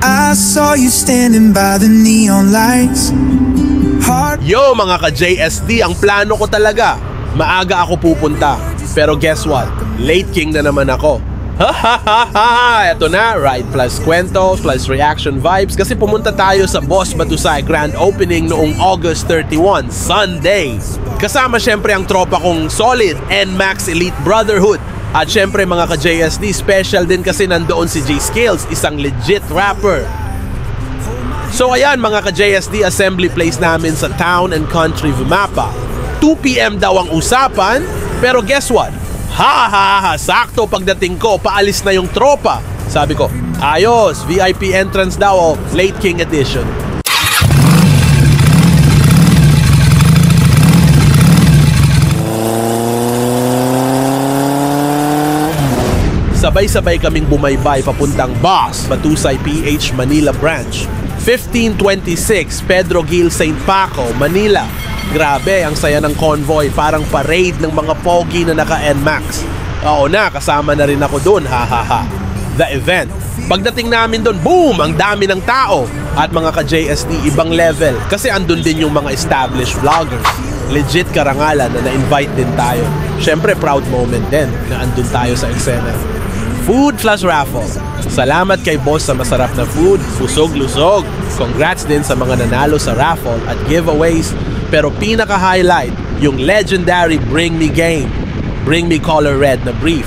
I saw you standing by the neon lights. Yo mga ka-JSD, ang plano ko talaga, maaga ako pupunta. Pero guess what? Late king na naman ako. Eto na, ride plus kwento plus reaction vibes kasi pumunta tayo sa Boss Batusay Grand Opening noong August 31, Sunday. Kasama syempre ang tropa kong solid NMAX Elite Brotherhood. At syempre mga ka-JSD, special din kasi nandoon si J Skills, isang legit rapper. So ayan mga ka-JSD, assembly place namin sa Town and Country Vimapa. 2 PM daw ang usapan, pero guess what? Sakto pagdating ko, paalis na yung tropa. Sabi ko, ayos, VIP entrance daw, Late King Edition. Sabay-sabay kaming bumaybay papuntang Boss Batusay PH Manila Branch. 1526 Pedro Gil St. Paco, Manila. Grabe, ang saya ng convoy, parang parade ng mga pogi na naka-NMAX. Oo na, kasama na rin ako dun, The event. Pagdating namin dun, boom! Ang dami ng tao. At mga ka-JSD, ibang level. Kasi andun din yung mga established vloggers. Legit karangalan na na-invite din tayo. Syempre, proud moment din na andun tayo sa eksena. Food plus raffle. Salamat kay boss sa masarap na food, busog-lusog. Congrats din sa mga nanalo sa raffle at giveaways. Pero pinaka-highlight, yung legendary Bring Me game. Bring Me color red na brief.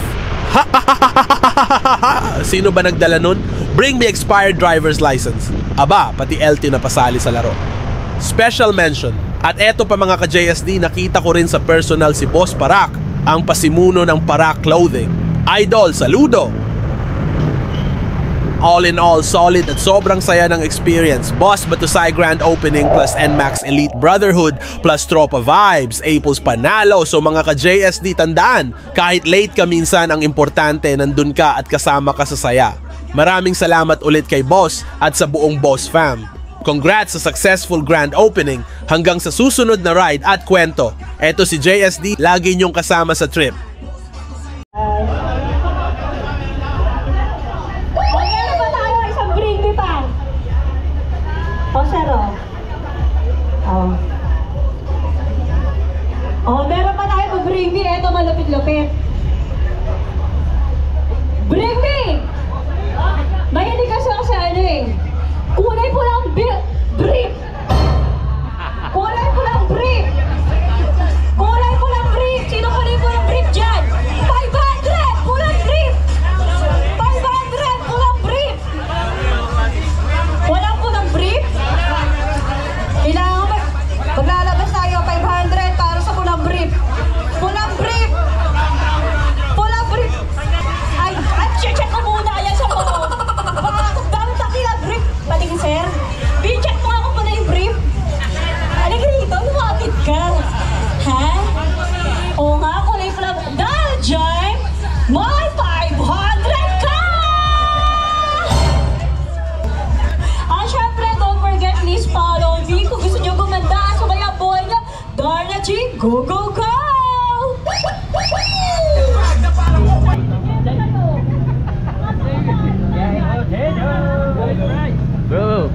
Sino ba nagdala nun? Bring Me expired driver's license. Aba, pati LT na pasali sa laro. Special mention. At eto pa mga ka-JSD, nakita ko rin sa personal si Boss Parak, ang pasimuno ng Parak Clothing. Idol, saludo! All in all, solid at sobrang saya ng experience. Boss Batusay Grand Opening plus NMAX Elite Brotherhood plus Tropa Vibes, Aples Panalo. So mga ka-JSD, tandaan, kahit late ka minsan, ang importante, nandun ka at kasama ka sa saya. Maraming salamat ulit kay Boss at sa buong Boss fam. Congrats sa successful grand opening. Hanggang sa susunod na ride at kwento. Eto si JSD, lagi niyong kasama sa trip. Meron pa tayo mag-bring me. Eto, malapit-lapit. Bring me! Mahilig kasi ako sa ano eh. Kulay pulang brief! Kulay pulang brief! Kulay pulang brief! Sino kulay pulang brief dyan? 500! Pulang brief! 500! Pulang brief! Walang pulang brief? Kailangan maglalabas tayo 500 para sa pulang brief. Pulang brief! Pulang brief! Ay, check ko muna yan sa mga. Baka dami takila brief. Patingin sir. Check mo ako muna yung brief. Ano ka dito? Lumapit ka. Ha? Oo nga, kulay pulang. Dahil dyan, may 500 ka! Syempre, don't forget, please follow me. Kung gusto nyo gumanda sa kaya boy niya, Darna G, go, go, go! Bro.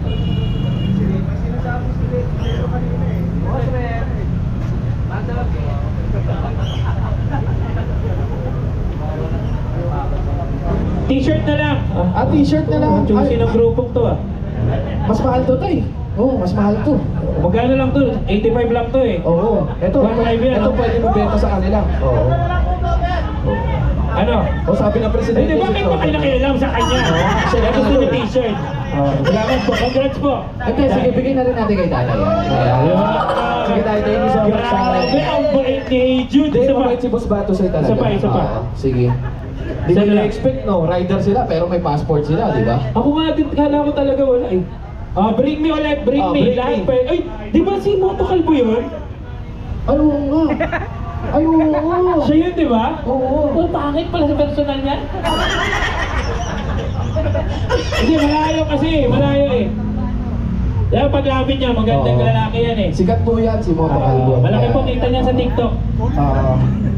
T-shirt na lang. T-shirt na lang. Choosing ng grupong to Mas mahal to tay. Oo, mas mahal to. Magkano lang to? 85 lang to eh. Oo. Ito pwede mo benta sa kanila. Oo. Ano? O sabi ng presidente. Hindi ba may makilakilam sa kanya? Siya gusto ng t-shirt. Salamat po. Congrats po. Okay, sige, bigyan na rin natin kay tatay. Sige tayo, tayo sa grabe, ang bait ni Jude. Hindi, mabait si Boss Batusay talaga. Isa pa. Sige. Di ba nila-expect, no? Rider sila, pero may passport sila, di ba? Ako nga din, kala ko talaga wala eh. Bring me ulit, bring me. Lahat pa. Ay, di ba si Moto Calvo yun? Ano nga? Ay, oo. Siya yun, di ba? Oo. Oh, pangit pala sa personal niya. Hindi, malayo kasi. Malayo eh. Kaya paglapit niya, magandang lalaki yan eh. Sikat po yan, si Moto Calvo. Malaki po kita niya sa TikTok.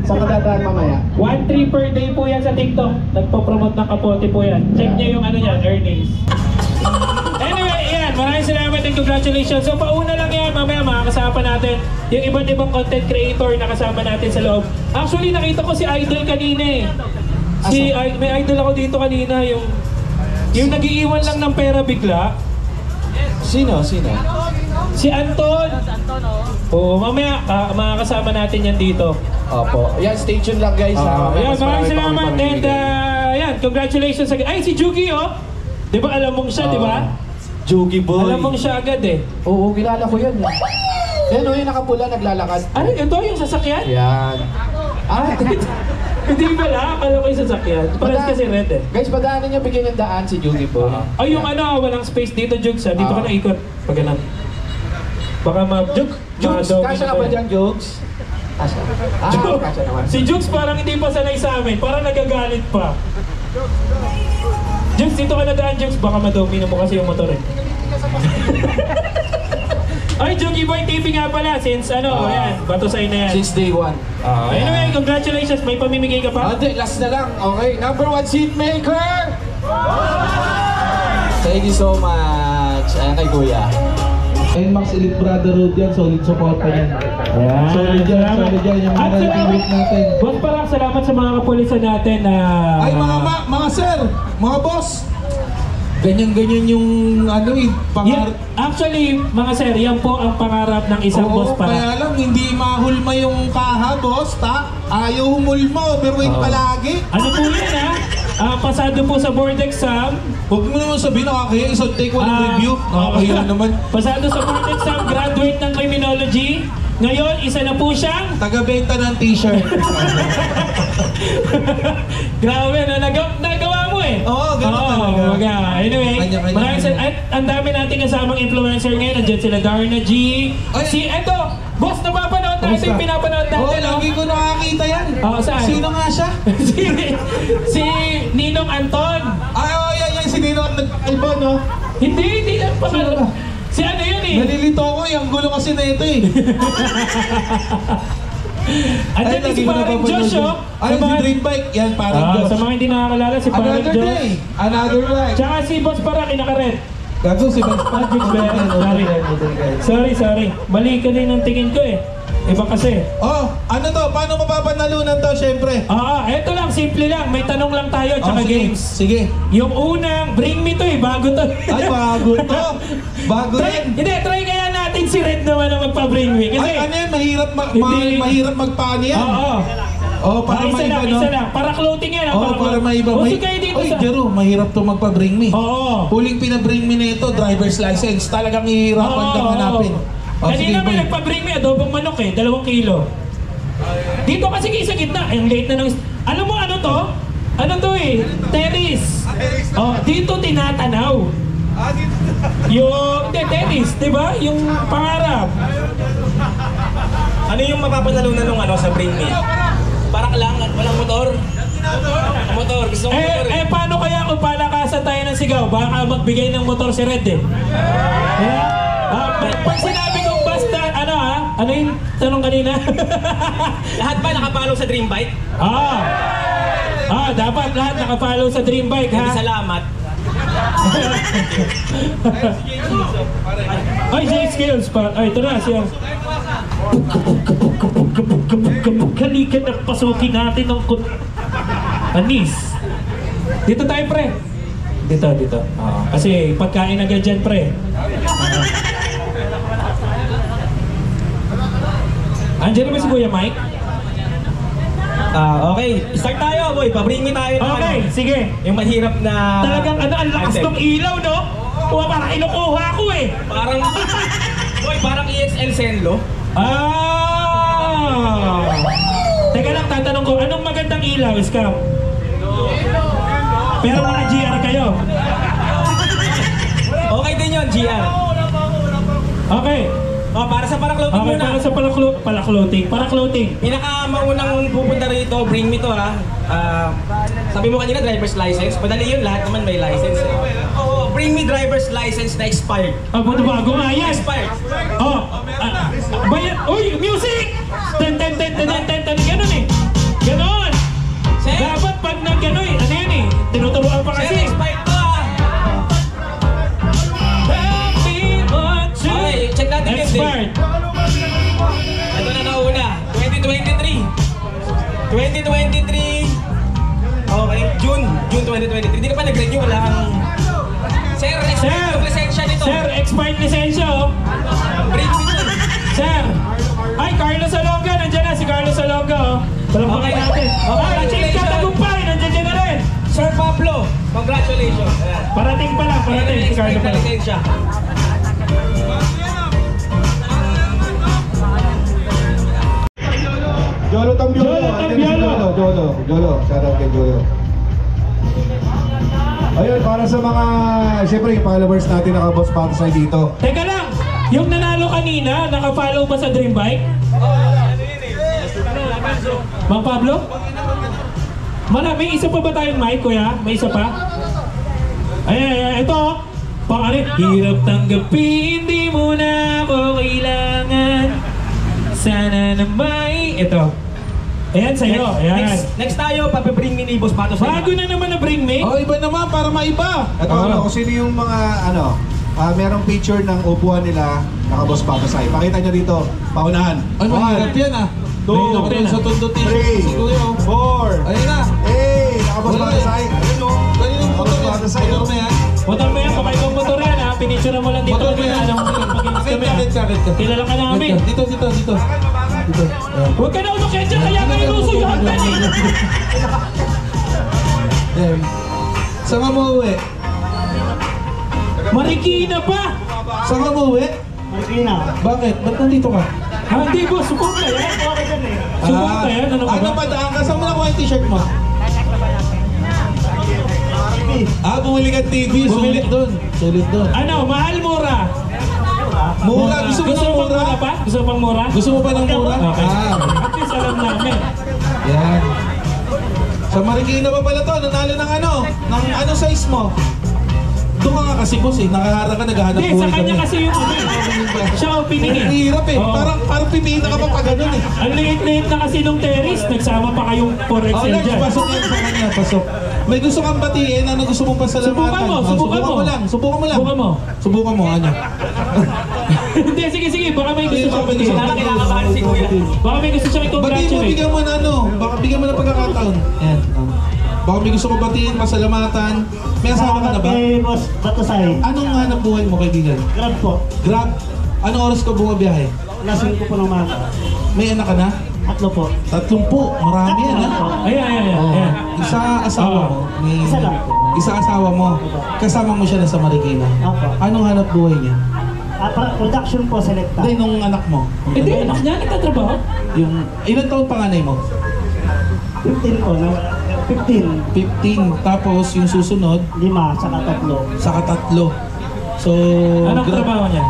Saan ka dadaan mamaya? 1-3 per day po yan sa TikTok. Nagpo-promote ng kapote po yan. Check niya yung ano niya, earnings. natin, congratulations. So pauna lang yan, mamaya makakasama natin yung iba't ibang content creator na kasama natin sa loob. Actually, nakita ko si Idol kanina eh. May idol ako dito kanina, yung nag-iiwan lang ng pera bigla. Sino? Si Anton. Oo, mamaya makakasama natin yan dito. Opo. Yan, stay tuned lang guys. Yan, maraming salamat. And yan, congratulations again. Ay, si Jugi oh. Di ba alam mong siya, di ba? Jugi boy. Alam mong siya agad eh. Oo, kilala ko yan. Yan o, yung nakapula, naglalakad. Ano, ito yung sasakyan? Yan. Hindi ba lang? Akala ko yung sasakyan. Parang kasi red eh. Guys, padaanan niyo bigyan ng daan si Jugi boy. Ay, yung walang space dito, Jugs ha. Dito ka na ikot. Pag ganun. Baka Jugs, kasya ka ba dyan, Jugs? Kasya. Kasya naman. Si Jugs parang hindi pa sanay sa amin. Parang nagagalit pa. Jugs, dito ka na daan, Jugs. Baka madumi na mo kasi yung motor eh. Ay, Jugi Boy TV nga pala. Since ayan, bato sa'yo na yan. Since day one. Anyway, congratulations. May pamimigay ka pa? Hindi, last na lang. Okay, number 1 seat maker! Thank you so much. Ayan kay Kuya. NMAX Elite Brotherhood yan, solid support pa yan. Ayan, Solid yan, yung At mga salamat, group natin. Boss, parang salamat sa mga kapulisan natin na... Ay mga sir, mga boss, ganyan-ganyan yung pangarap. Actually, mga sir, yan po ang pangarap ng isang boss para. Kaya lang, hindi mahulma yung kaha, boss, ayaw humulma, overweight palagi. Ano po yan ha? Pasado po sa board exam. Huwag mo naman sabihin, nakakaya, isang take walang review. Nakakaya naman. Pasado sa board exam, graduate ng criminology. Ngayon, isa na po siyang... Taga-benta ng t-shirt. Grabe, nagawa mo eh. Oo, ganun talaga. Anyway, Kanya-kanya. maraming at ang dami natin kasamang influencer ngayon. Nandiyan sila Darna G. Eto, boss, napapanood natin, pinapanood natin. Oo, lagi ko nakakita yan. Saan? Sino nga siya? si Ninong Anton. Yan, si Nino ang nag-iba, no? Hindi lang pangalan. Si ano yun eh? Nalilito ko, yung gulo kasi na ito eh. Andyan din si parang Josh, oh. Ay, si Dream Bike. Yan, parang Josh. Sa mga hindi nakakalala, si parang Another Josh. day. Another day. Tsaka si Boss Para, kinakaret. Gago si Boss Sorry. Mali ka din ang tingin ko eh. Iba kasi. Ano to? Paano mapapanalunan to, syempre? Eto lang, simple lang. May tanong lang tayo, tsaka games. Sige. Yung unang, bring me to eh, bago to. Ay, bago to. Bago yan. Hindi, try kaya natin si Red naman ang magpa-bring me. Kasi, Ay, ano yan? Mahirap magpaano yan? Para isa maiba, lang, no? isa lang. Para clothing yan. Para maiba. Uso kayo dito Oy, sa... Jero, mahirap to magpa-bring me. Oo. Huling pinabring me na ito, driver's license. Talagang hihirapan kang hanapin. Kanina may nagpa-bring me, adobong manok eh, 2 kilo. Dito kasi sa gitna, ang late na nung... Alam mo ano to? Ano to eh? Terrace. Dito tinatanaw. Yung terrace, di ba? Yung pangarap. Ano yung mapapanalunan nung sa Bring Me? Parang lang, walang motor. Motor, gusto ko motor eh. Paano kaya kung palakasan tayo ng sigaw? Baka magbigay ng motor si Red eh. Pag sinabi kong basta, ano yung tanong kanina? Lahat ba nakapalo sa Dream Bike? Dapat lahat nakapollow sa Dream Bike ha? Salamat. Ay, J-Skills pa. Ay, ito na siya. Halika na, pasukin natin ng anis. Dito tayo, pre. Dito. Kasi pagkain agad dyan, pre. Andiyan naman si Kuya Mike? Okay. Start tayo, boy. Pa-bring me tayo. Okay, sige. Yung mahirap na... Talagang ang lakas ng ilaw, no? Parang kinukuha ko eh. Parang... boy, parang EXL Senlo. Teka lang, tatanong ko, anong magandang ilaw, Scam? Pero mga GR kayo. Okay din yun, GR. Okay. Para sa para-clothing Okay, muna. para sa para-clothing. Pinaka-maunang pupunta rito, bring me to ha. Sabi mo kanina, driver's license. Madali yun, lahat naman may license. Bring me driver's license na expired. Bago nga yan. Expired. Bayan. Uy, music! Ten, ganun eh. Ganon. Dapat pag nag-gano'n eh. Ano yun eh? Tinuturuan pa kasi. Expired to ha. Tell me what Expired. Ito na nauna. 2023. 2023. Okay, June 2023. Hindi ka pa nag-renew, wala kang... Sir, expired yung lisensya nito. Sir, expired lisensya, oh. Bring me to. Sir. Ay, Carlos Alonga. Nandiyan na si Carlos Alonga, oh. Palambakay natin. Ay, Chief Katagumpay. Nandiyan na rin. Sir Pablo, congratulations. Ayan. Parating pa lang. Parating si Carlos Expired na pa lang. lisensya. Jolo Tambiolo. Jolo Tambiolo. Jolo. Shout out kay Jolo. Ayun, para sa mga, siyempre yung followers natin naka-boss pato dito. Teka lang. Yung nanalo kanina, naka-follow ba sa Dream Bike? Mang Pablo? May isa pa ba tayong mic, kuya? May isa pa? Ay, ito. Pang-ari. Hirap tanggapin, hindi mo na ako kailangan. Sana na may... Ito. Ayan sa'yo. Ayan. Next tayo, papibring me ni Boss Pato sa Bago na naman na bring me. Oh, iba naman, para maiba. Ito kung sino yung mga, merong picture ng upuan nila, naka-boss pato Pakita nyo dito, paunahan. Ay, mahirap yan ah. Mahirap yan, Sa tundutin. 3, 4, Ayun na. hey, naka-boss pato Ayun o. Ayun yung motor yan. Motor na yan. Motor mo yan, bakaibang motor yan ha. Pinicture mo lang dito. Motor mo yan. Akit ka. Kilala ka namin. Dito. Dito. Huwag ka na umakit dyan, kaya ka iluso yung hagdan eh. Ayan. Saan ka mo uwi? Marikina pa! Saan ka mo uwi? Marikina. Bakit? Ba't nandito ka? Hindi boss, support ka yan. Support ka yan, ano ka ba? Napadaan ka? Saan mo nakuha yung t-shirt mo? Bumili ka TV. Sulit doon. Ano, mahal mura? Mura. Gusto mo ng pang mura? mura pa? Gusto mo pang mura? Gusto mo pa ng mura? Okay. At least alam namin. Yan. Sa Marikina pa pala to, nanalo ng ano? Ng ano size mo? Doon ka nga kasi boss eh, nakahara ka, naghahanap Hindi, sa kanya kasi yung ano siya ang pinili. Ang hirap eh, Oo. parang pipili ka pa pa ganun eh. Ang liit-liit na kasi nung terrace, nagsama pa kayong 4XL Next, dyan. pasok yan sa kanya, pasok. May gusto kang batiin, ano gusto mong pasalamatan? Subukan mo. Subukan mo lang. Subukan mo. Ano? Hindi, sige, baka may gusto siyang Baka may gusto batiin. Kinakabahan si Kuya. Baka may gusto siyang Batiin mo, i-congratulate. bigyan mo na ano, baka bigyan mo na pagkakataon. Ayan. Baka may gusto ko batiin, pasalamatan. May asawa ka na ba? Boss Batasay. Anong hanap buhay mo, kaibigan? Grab po. Grab? Anong oras ka bumabiyahe? Lasing ko po ng mga. May anak ka na? 3 po. 30. Marami yan ha? Ayan. Isa asawa mo? May... Isa lang po. Isa asawa mo? Kasama mo siya na sa Marikina? Apo. Anong hanap buhay niya? Production po, selecta. Hindi, nung anak mo. Hindi, anak niya, nagtatrabaho. Yung... Ilan taon panganay mo? 15 po. 15. 15. Tapos yung susunod, 5, saka 3. saka 3. So... Anong trabaho niya?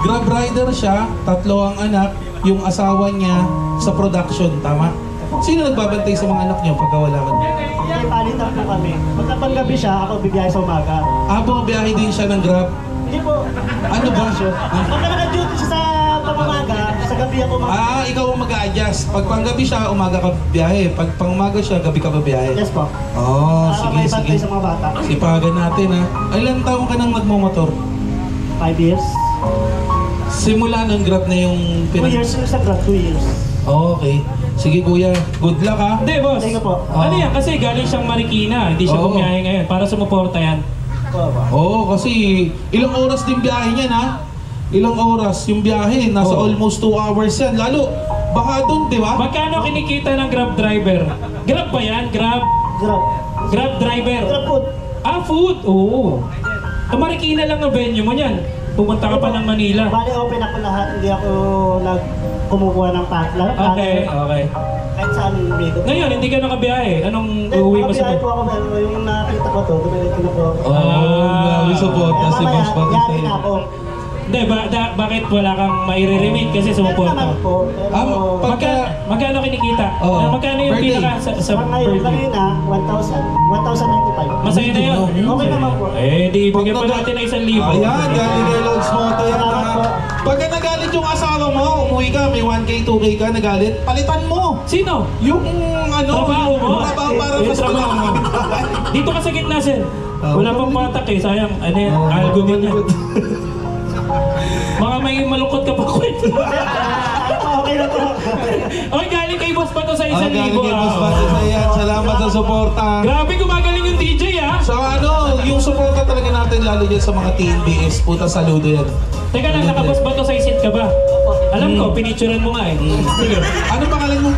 Grab rider siya, 3 ang anak, yung asawa niya sa production, tama? Sino nagbabantay sa mga anak niyo pagka wala ka? Hindi, palitan po kami. Pagkapanggabi siya, ako bibiyay sa umaga. Bumabiyahe din siya ng Grab. Hindi po. Ano ba? Pagka naka-duty siya sa pamamaga, sa gabi ako Ikaw ang mag-a-adjust. Pag panggabi siya, umaga ka biyahe. Pag pangumaga siya, gabi ka biyahe. Yes po. Sige. May bantay sa mga bata. Sipagan natin ha. Ilang taon ka nang nagmumotor? 5 years. Simula ng Grab na yung 2 years yung sa Grab, 2 years. Okay. Sige kuya, good luck ha. Hindi, boss. Thank you po. Ano yan? Kasi galing siyang Marikina. Hindi siya Oo. bumiyahe ngayon. Para sumuporta yan. Kasi ilang oras din biyahe niyan ha. Ilang oras yung biyahe, nasa Oo. almost 2 hours yan. Lalo, baka doon, di ba? Magkano kinikita ng Grab driver? Grab ba yan? Grab driver. Grab food. Food? Oo. Marikina lang ang venue mo niyan. Pumunta ka pa ng Manila. Bali, open ako lahat. Hindi ako kumukuha ng patla. Okay. Kahit saan dito. Ngayon, hindi ka nakabiyahe. Anong uuwi mo sa... Nakabiyahe po ako, pero yung nakita ko to, dumilit ko na po. Grabe suporta si Boss Pato Yari sa'yo. na ako. Hindi, bakit wala kang maire-remit kasi Meron sumuporta? naman po, pero... Magkano kinikita? Oo. Magkano yung Birthday. pinaka sa Ngayon, birthday? kanina, 1,095. Masaya na yun. Okay naman po. Di ibigay pa natin ng 1,000. Ayan, galing kay Lods Moto yan Salamat ha. po. Pagka nagalit yung asawa mo, umuwi ka, may 1K, 2K ka, nagalit, palitan mo. Sino? Yung Trabaho mo? Trabaho para Yung mas trabaho mo. Dito ka sa gitna, sir. Wala pang patak eh. Sayang. Ano yan? Oh, Algorithm yan. Baka may malungkot ka pa kwento. Okay na to. Oy, galing kay Boss Bato sa 1,000. Galing kay Boss Bato sa yan. Salamat sa suporta. Grabe, gumagaling yung DJ ah. So ano, yung suporta talaga natin lalo dyan sa mga TNBS. Puta saludo yan. Teka lang, naka-Boss Bato sa isit ka ba? Alam ko, pinicturean mo nga eh. Sige. Ano pangalan mo?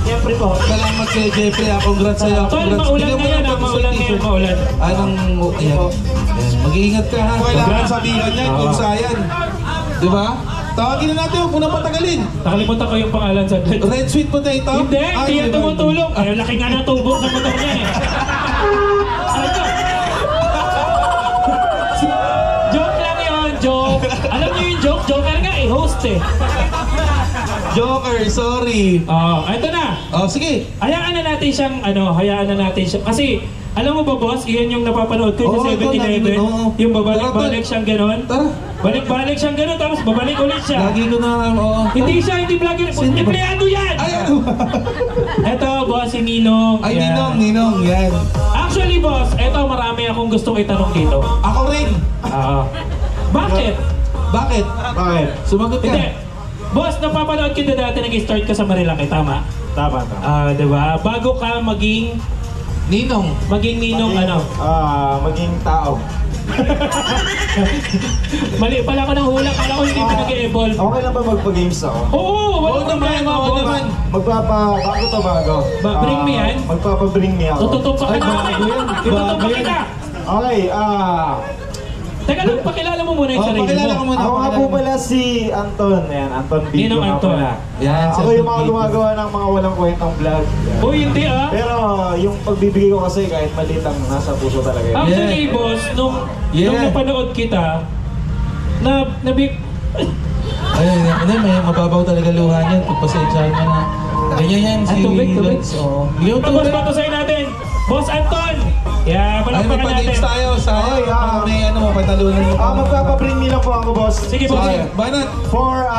Siyempre po. Salamat kay Jeffrey. Congrats sa'yo. Tol, Congrats. maulan Bigyan mo ngayon ng ah, maulan ngayon, t-shirt. maulan. Anong, ayan. Ayan. Mag-iingat ka ha. Kailangan sabihan yan kung sayan. Diba? Tawagin na natin, huwag mo na patagalin. Nakalimutan ko yung pangalan sa Red Sweet Potato? Hindi, hindi yan tumutulong. Ay, laki nga na tubo sa motor niya eh. Ano? Joke lang yun, joke. Alam niyo yung joke? Joker nga eh, host eh. Joker, sorry. Ito na. Sige. Hayaan na natin siyang, hayaan na natin siya. Kasi, alam mo ba boss, iyan yung napapanood ko sa 7-Eleven. Yung babalik-balik siyang gano'n. Tara. Balik-balik siyang gano'n, tapos babalik ulit siya. Lagi ko na, Hindi siya, hindi vlogger. Empleyado yan! Ay, Eto, boss, si Ninong. Ay, Yan. Ninong, yan. Actually, boss, eto, marami akong gustong itanong dito. Ako rin. Bakit? Bakit? Bakit? Sumagot ka. Hindi. Boss, napapanood kita dati, nag-start ka sa Marilaki, tama? Tama. Diba? Bago ka maging Ninong. Ninong Maging tao. Mali pala ako ng hula, kala ko hindi pa nag-evolve. Okay lang ba magpa-games ako? Oo, wala naman, boss. Bago to bago. Bring me yan? Magpapa-bring me ako. Tututok pa kita. Tututok pa kita. Okay, Teka lang, pakilala mo muna yung sarili Pakilala ko mo. muna. ako nga po pala si Anton. Ayan, Anton Video. Ninong nga Anton. pala. Yan, Ako yung mga gumagawa ng mga walang kwentang vlog. Yan. Uy, hindi ah. Pero yung pagbibigay ko kasi kahit maliit ang nasa puso talaga yun. Actually, boss, nung napanood kita, Ayun, may mababaw talaga luha niyan. Pagpasensyahan mo na. Ganyan yan si tubig. Lance. Yung Tapos tubig. patusayin natin, Boss Anton! Ay, Yeah, may palakpakan pa-games natin. tayo. Sa may patalunan mo. Magpapa-bring me lang po ako, boss. Sige, boss. Banat. For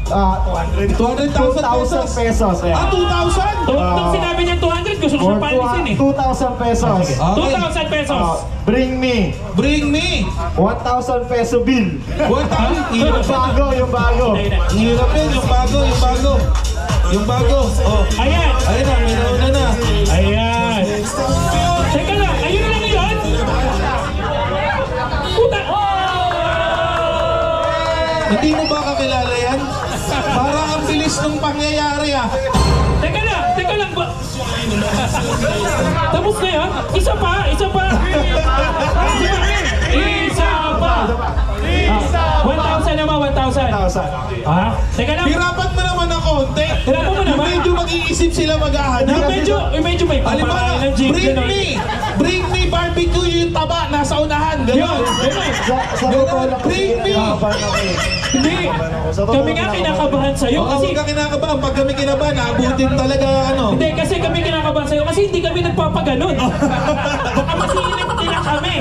200,000 pesos. Ayan. 2,000? Nung sinabi niya 200, gusto ko For siyang palisin eh. 2,000 pesos. Okay. 2,000 pesos. Bring me Bring me. 1,000 peso bill. 1,000. Yung bago, yung bago. Ang hirap yun. Yung bago. Yung bago. Ayan. Ayun na. May nauna na. Ayan. Teka lang, ayun na lang yun? Puta! Hindi mo ba kakilala yan? Parang ang bilis ng pangyayari Teka lang ba? Tapos na yan? Isa pa! Isa pa! 1,000 naman, 1,000. 1,000. Teka lang. Hirapan mo naman ng konti. Hirapan mo naman. Medyo mag-iisip sila maghahanap. Medyo may Halimbawa, paparalan ng jeep. bring me barbecue yung taba nasa unahan. Ganon. Sa totoo lang kasi, Bring me. kinakabahan ako eh. Hindi. Kami nga kinakabahan sa'yo kasi... Huwag ka kinakabahan. Pag kami kinabahan, naabutin talaga Hindi, kasi kami kinakabahan sa'yo kasi hindi kami nagpapaganon. Baka masilip nila kami.